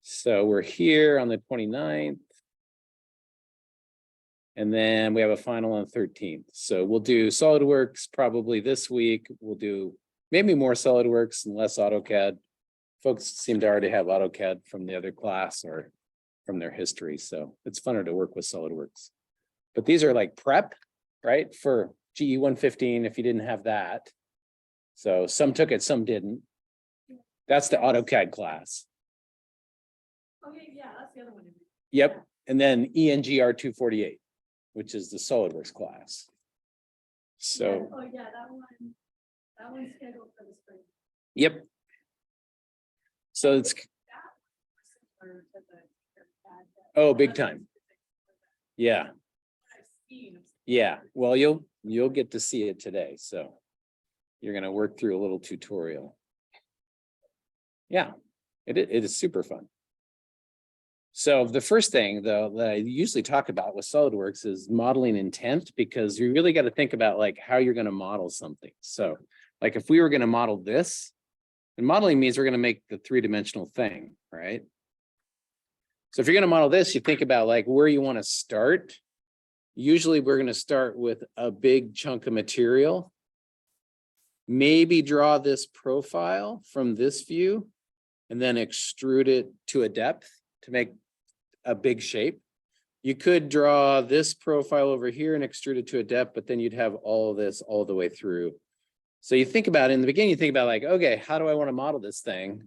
So we're here on the 29th. And then we have a final on the 13th. So we'll do SolidWorks probably this week. We'll do maybe more SolidWorks and less AutoCAD. Folks seem to already have AutoCAD from the other class or from their history. So it's funner to work with SolidWorks. But these are like prep, right? For GE 115 if you didn't have that. So some took it, some didn't. That's the AutoCAD class. Okay, yeah, that's the other one. Yep. And then ENGR 248, which is the SolidWorks class. So, oh yeah, that one's scheduled for the spring. yep. So it's, oh, big time. Yeah. Yeah. Well, you'll get to see it today. So you're going to work through a little tutorial. Yeah, it is super fun. So the first thing though that I usually talk about with SolidWorks is modeling intent, because you really got to think about like how you're going to model something. So like if we were going to model this, and modeling means we're going to make the three-dimensional thing, right? So if you're going to model this, you think about like where you want to start. Usually we're going to start with a big chunk of material. Maybe draw this profile from this view and then extrude it to a depth to make a big shape. You could draw this profile over here and extrude it to a depth, but then you'd have all of this all the way through. So you think about it in the beginning, you think about like, okay, how do I want to model this thing?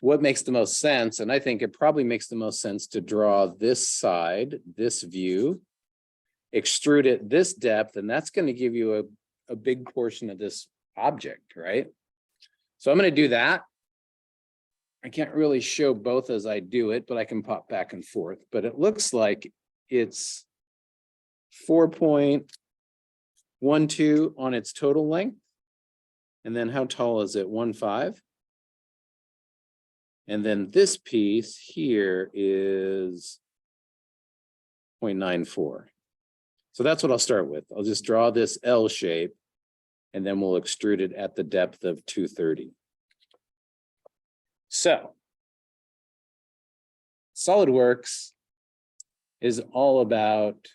What makes the most sense? And I think it probably makes the most sense to draw this side, this view, extrude it this depth, and that's going to give you a big portion of this object, right? So I'm going to do that. I can't really show both as I do it, but I can pop back and forth. But it looks like it's 4.12 on its total length. And then how tall is it? 1.5. And then this piece here is 0.94. So that's what I'll start with. I'll just draw this L shape and then we'll extrude it at the depth of 230. So SolidWorks is all about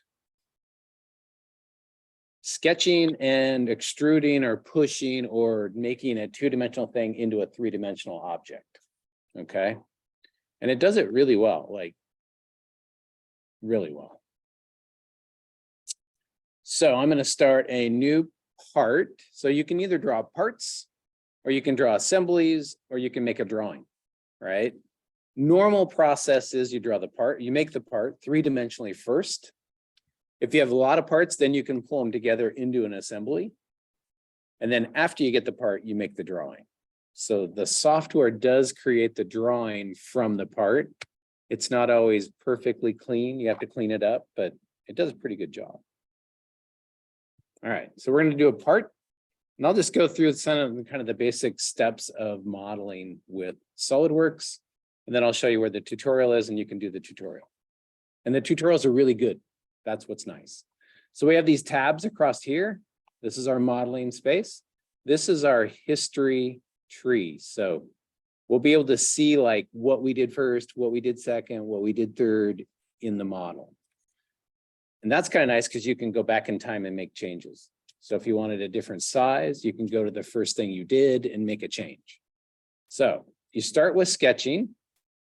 sketching and extruding or pushing or making a two-dimensional thing into a three-dimensional object. Okay. And it does it really well, like really well. So I'm going to start a new part. So you can either draw parts or you can draw assemblies or you can make a drawing, right? Normal process is you draw the part, you make the part three-dimensionally first. If you have a lot of parts, then you can pull them together into an assembly. And then after you get the part, you make the drawing. So the software does create the drawing from the part. It's not always perfectly clean. You have to clean it up, but it does a pretty good job. All right, so we're going to do a part. And I'll just go through some of kind of the basic steps of modeling with SolidWorks. And then I'll show you where the tutorial is and you can do the tutorial. And the tutorials are really good. That's what's nice. So we have these tabs across here. This is our modeling space. This is our history tree. So we'll be able to see like what we did first, what we did second, what we did third in the model. And that's kind of nice because you can go back in time and make changes. So if you wanted a different size, you can go to the first thing you did and make a change. So you start with sketching,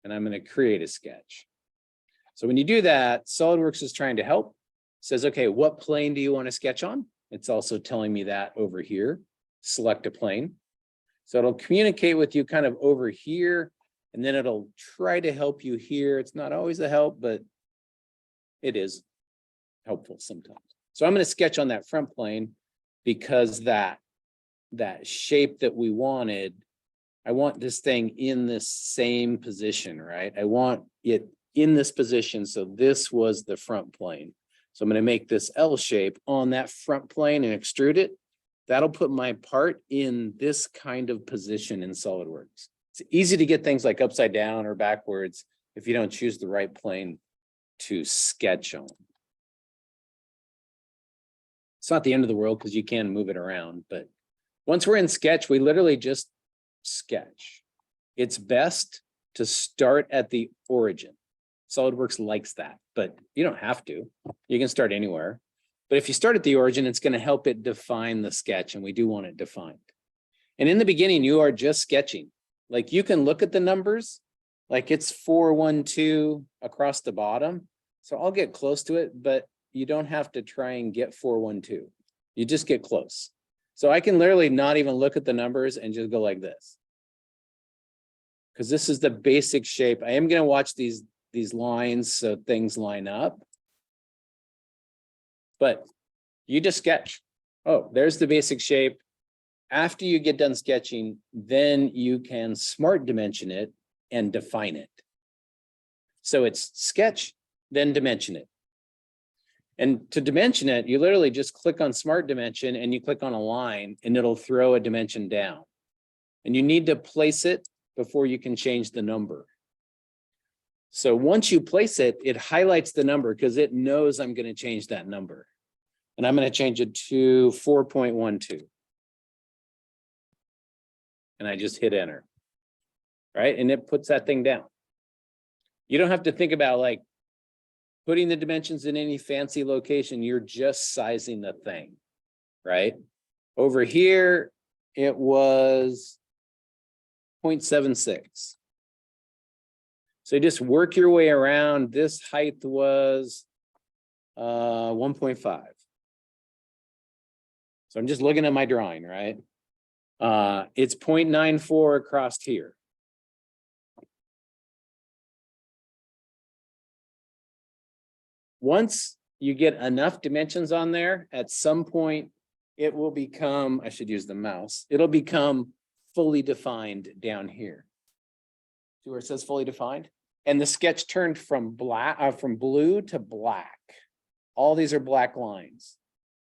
and I'm going to create a sketch. So when you do that, SolidWorks is trying to help. It says, okay, what plane do you want to sketch on? It's also telling me that over here. Select a plane. So it'll communicate with you kind of over here, and then it'll try to help you here. It's not always a help, but it is helpful sometimes. So I'm going to sketch on that front plane because that shape that we wanted, I want this thing in this same position, right? I want it in this position. So this was the front plane. So I'm going to make this L shape on that front plane and extrude it. That'll put my part in this kind of position in SolidWorks. It's easy to get things like upside down or backwards if you don't choose the right plane to sketch on. It's not the end of the world because you can move it around, but once we're in sketch, we literally just sketch. It's best to start at the origin. SolidWorks likes that, but you don't have to. You can start anywhere. But if you start at the origin, it's going to help it define the sketch, and we do want it defined. And in the beginning, you are just sketching. Like you can look at the numbers, like it's 412 across the bottom. So I'll get close to it, but you don't have to try and get 412. You just get close. So I can literally not even look at the numbers and just go like this. Because this is the basic shape. I am going to watch these lines so things line up. But you just sketch. Oh, there's the basic shape. After you get done sketching, then you can smart dimension it and define it. So it's sketch, then dimension it. And to dimension it, you literally just click on smart dimension and you click on a line and it'll throw a dimension down. And you need to place it before you can change the number. So once you place it, it highlights the number because it knows I'm going to change that number. And I'm going to change it to 4.12. And I just hit enter. Right? And it puts that thing down. You don't have to think about like putting the dimensions in any fancy location. You're just sizing the thing. Right? Over here, it was 0.76. So you just work your way around. This height was 1.5. So I'm just looking at my drawing, right? It's 0.94 across here. Once you get enough dimensions on there, at some point it will become, I should use the mouse, it'll become fully defined down here. See where it says fully defined? And the sketch turned from from blue to black. All these are black lines.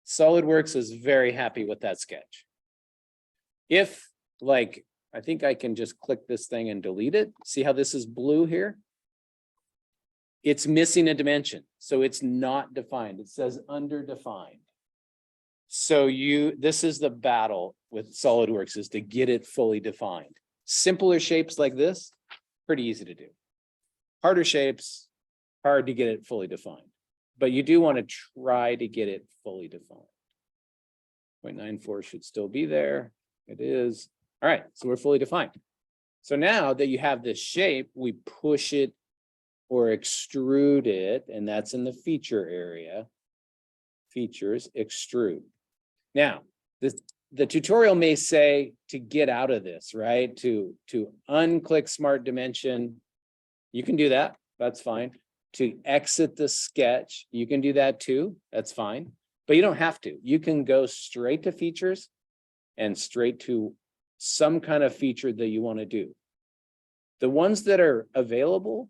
SolidWorks is very happy with that sketch. If like, I think I can just click this thing and delete it. See how this is blue here? It's missing a dimension. So it's not defined. It says underdefined. So this is the battle with SolidWorks, is to get it fully defined. Simpler shapes like this, pretty easy to do. Harder shapes, hard to get it fully defined. But you do want to try to get it fully defined. 0.94 should still be there. It is. All right, so we're fully defined. So now that you have this shape, we push it or extrude it, and that's in the feature area. Features, extrude. Now, the tutorial may say to get out of this, right? To unclick smart dimension, you can do that, that's fine. To exit the sketch, you can do that too, that's fine. But you don't have to. You can go straight to features and straight to some kind of feature that you want to do. The ones that are available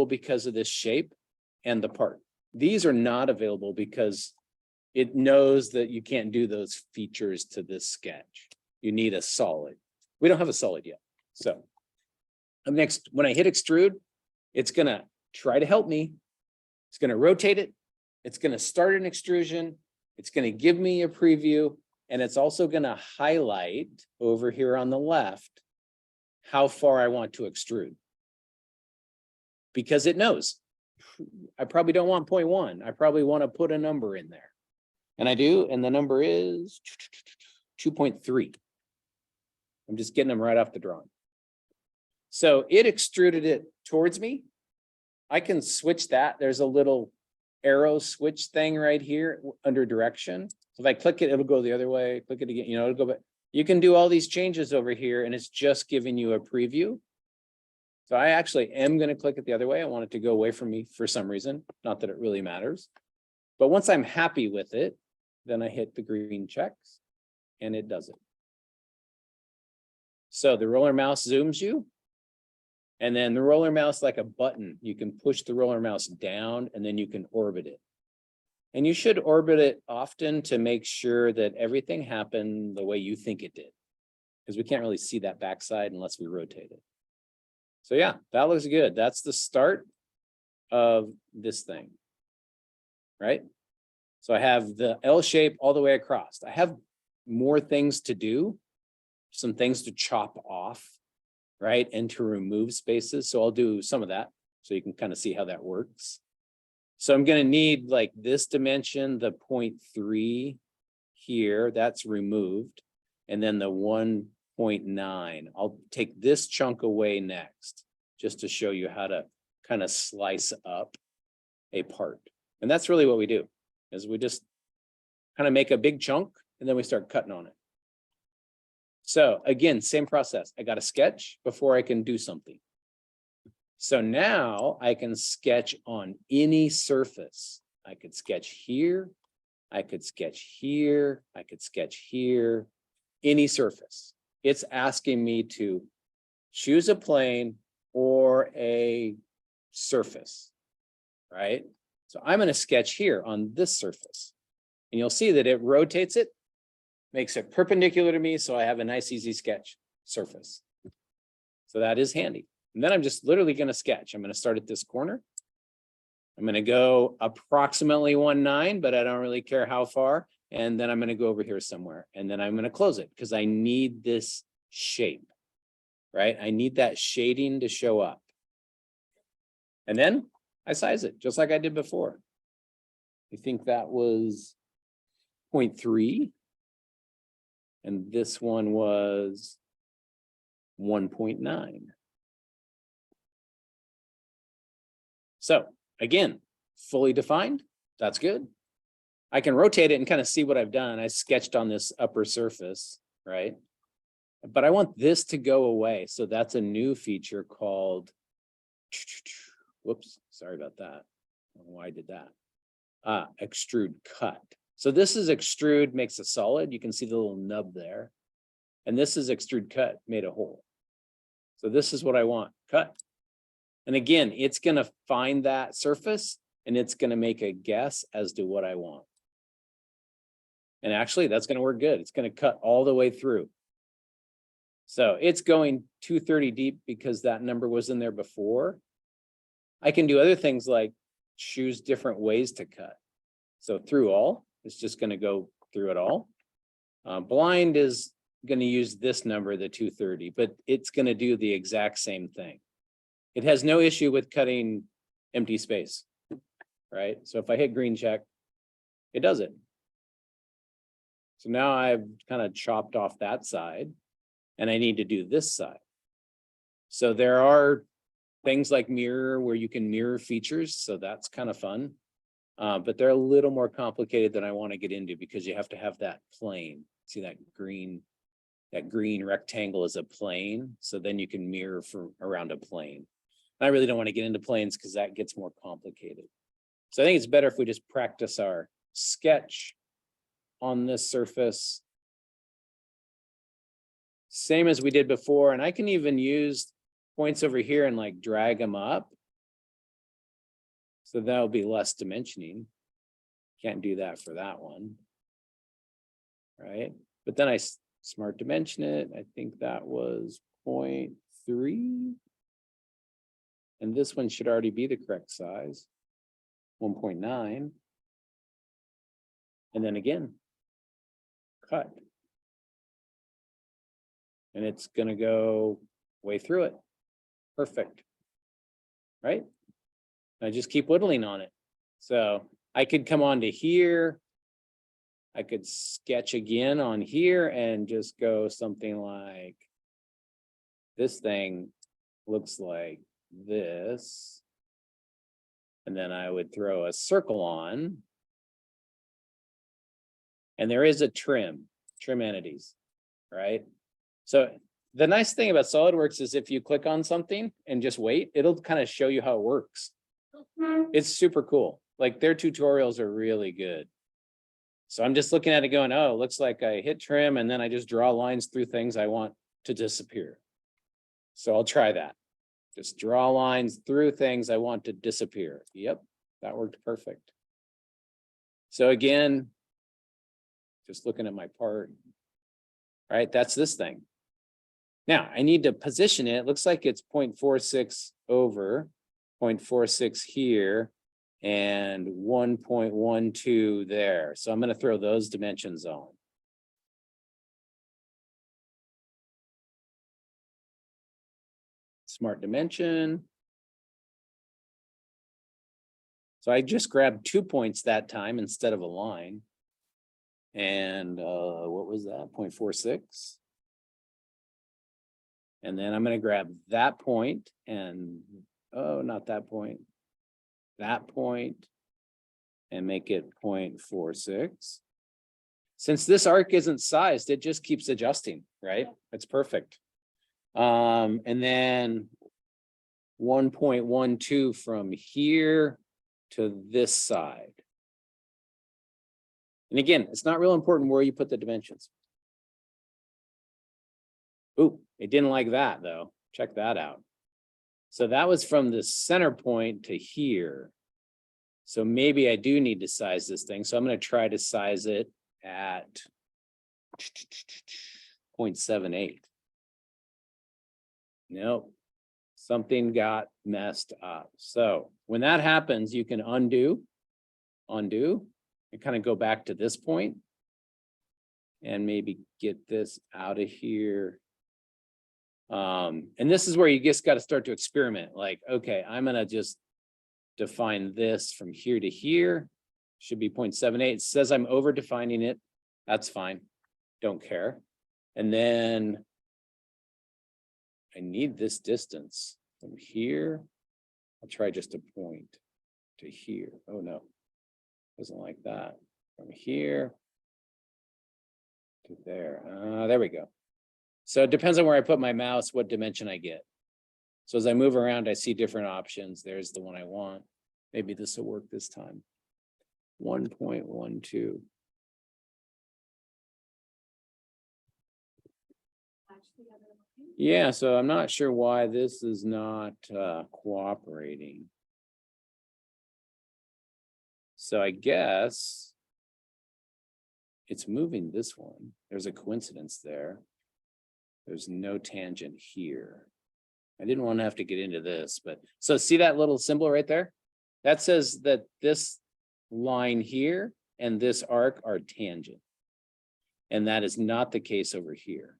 because of this shape and the part. These are not available because it knows that you can't do those features to this sketch. You need a solid. We don't have a solid yet. So next, when I hit extrude, it's going to try to help me. It's going to rotate it. It's going to start an extrusion. It's going to give me a preview. And it's also going to highlight over here on the left how far I want to extrude. Because it knows. I probably don't want 0.1. I probably want to put a number in there. And I do, and the number is 2.3. I'm just getting them right off the drawing. So it extruded it towards me. I can switch that. There's a little arrow switch thing right here under direction. So if I click it, it'll go the other way. Click it again, it'll go back. You can do all these changes over here, and it's just giving you a preview. So I actually am going to click it the other way. I want it to go away from me for some reason. Not that it really matters. But once I'm happy with it, then I hit the green checks and it does it. So the roller mouse zooms you. And then the roller mouse, like a button, you can push the roller mouse down and then you can orbit it. And you should orbit it often to make sure that everything happened the way you think it did. Because we can't really see that backside unless we rotate it. So yeah, that looks good. That's the start of this thing, right? So I have the L shape all the way across. I have more things to do, some things to chop off, right? And to remove spaces. So I'll do some of that so you can kind of see how that works. So I'm going to need like this dimension, the 0.3 here, that's removed. And then the 1.9, I'll take this chunk away next, just to show you how to kind of slice up a part. And that's really what we do, is we just kind of make a big chunk and then we start cutting on it. So again, same process. I got to sketch before I can do something. So now I can sketch on any surface. I could sketch here. I could sketch here. I could sketch here. Any surface. It's asking me to choose a plane or a surface, right? So I'm going to sketch here on this surface. And you'll see that it rotates it, makes it perpendicular to me, so I have a nice, easy sketch surface. So that is handy. And then I'm just literally going to sketch. I'm going to start at this corner. I'm going to go approximately 1.9, but I don't really care how far. And then I'm going to go over here somewhere. And then I'm going to close it because I need this shape, right? I need that shading to show up. And then I size it just like I did before. I think that was 0.3. And this one was 1.9. So again, fully defined, that's good. I can rotate it and kind of see what I've done. I sketched on this upper surface, right? But I want this to go away. So that's a new feature called, whoops, sorry about that. I don't know why I did that. Extrude cut. So this is extrude, makes a solid. You can see the little nub there. And this is extrude cut, made a hole. So this is what I want, cut. And again, it's going to find that surface and it's going to make a guess as to what I want. And actually, that's going to work good. It's going to cut all the way through. So it's going 230 deep because that number was in there before. I can do other things like choose different ways to cut. So through all, it's just going to go through it all. Blind is going to use this number, the 230, but it's going to do the exact same thing. It has no issue with cutting empty space, right? So if I hit green check, it does it. So now I've kind of chopped off that side and I need to do this side. So there are things like mirror where you can mirror features. So that's kind of fun. But they're a little more complicated than I want to get into because you have to have that plane. See that green rectangle is a plane. So then you can mirror around a plane. I really don't want to get into planes because that gets more complicated. So I think it's better if we just practice our sketch on this surface. Same as we did before. And I can even use points over here and like drag them up. So that'll be less dimensioning. Can't do that for that one. Right. But then I smart dimension it. I think that was 0.3. And this one should already be the correct size, 1.9. And then again, cut. And it's going to go way through it. Perfect. Right? I just keep whittling on it. So I could come on to here. I could sketch again on here and just go something like this thing looks like this. And then I would throw a circle on. And there is a trim entities, right? So the nice thing about SolidWorks is if you click on something and just wait, it'll kind of show you how it works. It's super cool. Like their tutorials are really good. So I'm just looking at it going, oh, it looks like I hit trim and then I just draw lines through things I want to disappear. So I'll try that. Just draw lines through things I want to disappear. Yep, that worked perfect. So again, just looking at my part, right? That's this thing. Now I need to position it. It looks like it's 0.46 over, 0.46 here, and 1.12 there. So I'm going to throw those dimensions on. Smart dimension. So I just grabbed 2 points that time instead of a line. And what was that? 0.46. And then I'm going to grab that point and, oh, not that point, and make it 0.46. Since this arc isn't sized, it just keeps adjusting, right? It's perfect. And then 1.12 from here to this side. And again, it's not real important where you put the dimensions. Ooh, it didn't like that though. Check that out. So that was from the center point to here. So maybe I do need to size this thing. So I'm going to try to size it at 0.78. Nope, something got messed up. So when that happens, you can undo, and kind of go back to this point and maybe get this out of here. And this is where you just got to start to experiment. Like, okay, I'm going to just define this from here to here. Should be 0.78. It says I'm over defining it. That's fine. Don't care. And then I need this distance from here. I'll try just a point to here. Oh no, doesn't like that. From here to there. There we go. So it depends on where I put my mouse, what dimension I get. So as I move around, I see different options. There's the one I want. Maybe this will work this time. 1.12. Yeah, so I'm not sure why this is not cooperating. So I guess it's moving this one. There's a coincidence there. There's no tangent here. I didn't want to have to get into this, but so see that little symbol right there? That says that this line here and this arc are tangent. And that is not the case over here.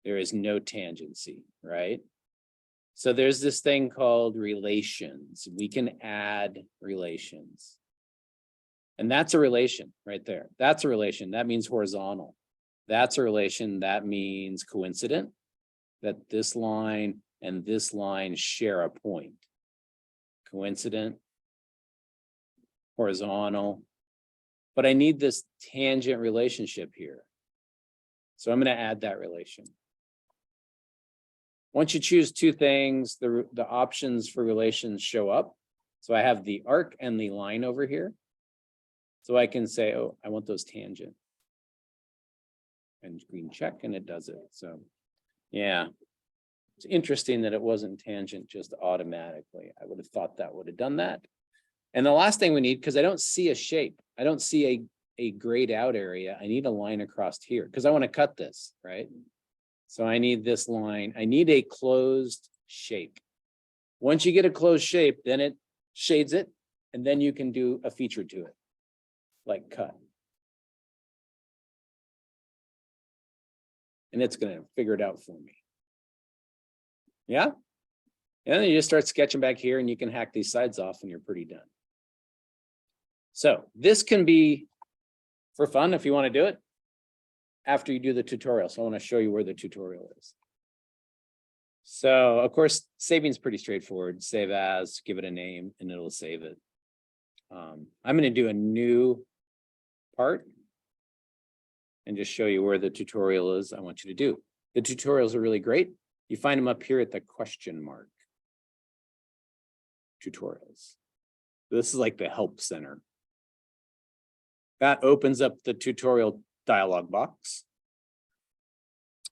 There is no tangency, right? So there's this thing called relations. We can add relations. And that's a relation right there. That's a relation. That means horizontal. That's a relation. That means coincident. That this line and this line share a point. Coincident, horizontal. But I need this tangent relationship here. So I'm going to add that relation. Once you choose two things, the options for relations show up. So I have the arc and the line over here. So I can say, oh, I want those tangent. And green check, and it does it. So yeah, it's interesting that it wasn't tangent just automatically. I would have thought that would have done that. And the last thing we need, because I don't see a shape, I don't see a grayed out area. I need a line across here because I want to cut this, right? So I need this line. I need a closed shape. Once you get a closed shape, then it shades it, and then you can do a feature to it, like cut. And it's going to figure it out for me. Yeah? And then you just start sketching back here, and you can hack these sides off, and you're pretty done. So this can be for fun if you want to do it after you do the tutorial. So I want to show you where the tutorial is. So of course, saving is pretty straightforward. Save as, give it a name, and it'll save it. I'm going to do a new part and just show you where the tutorial is I want you to do. The tutorials are really great. You find them up here at the question mark. Tutorials. This is like the help center. That opens up the tutorial dialog box.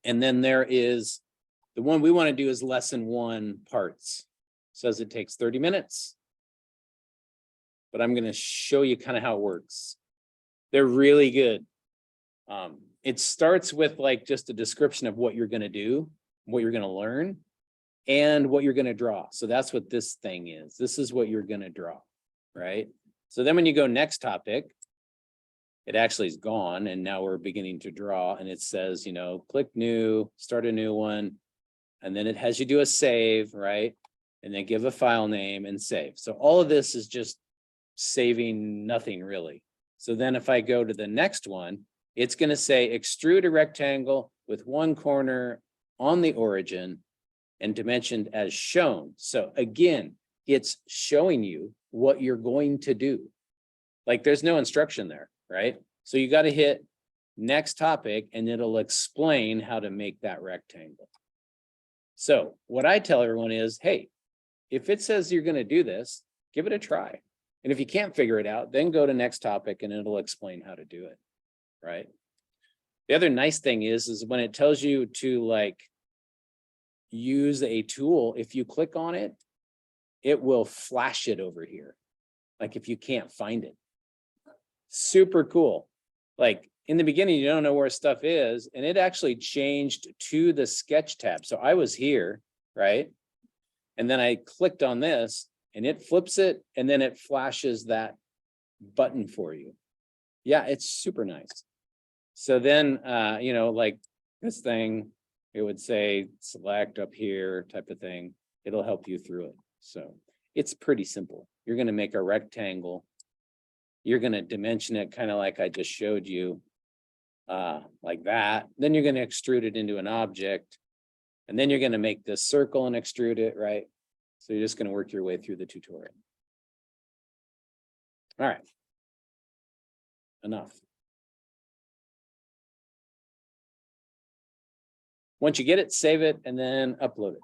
And then there is the one we want to do is lesson 1 parts. It says it takes 30 minutes. But I'm going to show you kind of how it works. They're really good. It starts with like just a description of what you're going to do, what you're going to learn, and what you're going to draw. So that's what this thing is. This is what you're going to draw, right? So then when you go next topic, it actually is gone. And now we're beginning to draw, and it says, you know, click new, start a new one. And then it has you do a save, right? And then give a file name and save. So all of this is just saving nothing really. So then if I go to the next one, it's going to say extrude a rectangle with one corner on the origin and dimensioned as shown. So again, it's showing you what you're going to do. Like there's no instruction there, right? So you got to hit next topic and it'll explain how to make that rectangle. So what I tell everyone is, hey, if it says you're going to do this, give it a try. And if you can't figure it out, then go to next topic and it'll explain how to do it, right? The other nice thing is when it tells you to like use a tool, if you click on it, it will flash it over here. Like if you can't find it. Super cool. Like in the beginning, you don't know where stuff is, and it actually changed to the sketch tab. So I was here, right? And then I clicked on this and it flips it and then it flashes that button for you. Yeah, it's super nice. So then, you know, like this thing, it would say select up here type of thing. It'll help you through it. So it's pretty simple. You're going to make a rectangle. You're going to dimension it kind of like I just showed you, like that. Then you're going to extrude it into an object. And then you're going to make this circle and extrude it, right? So you're just going to work your way through the tutorial. All right. Enough. Once you get it, save it and then upload it.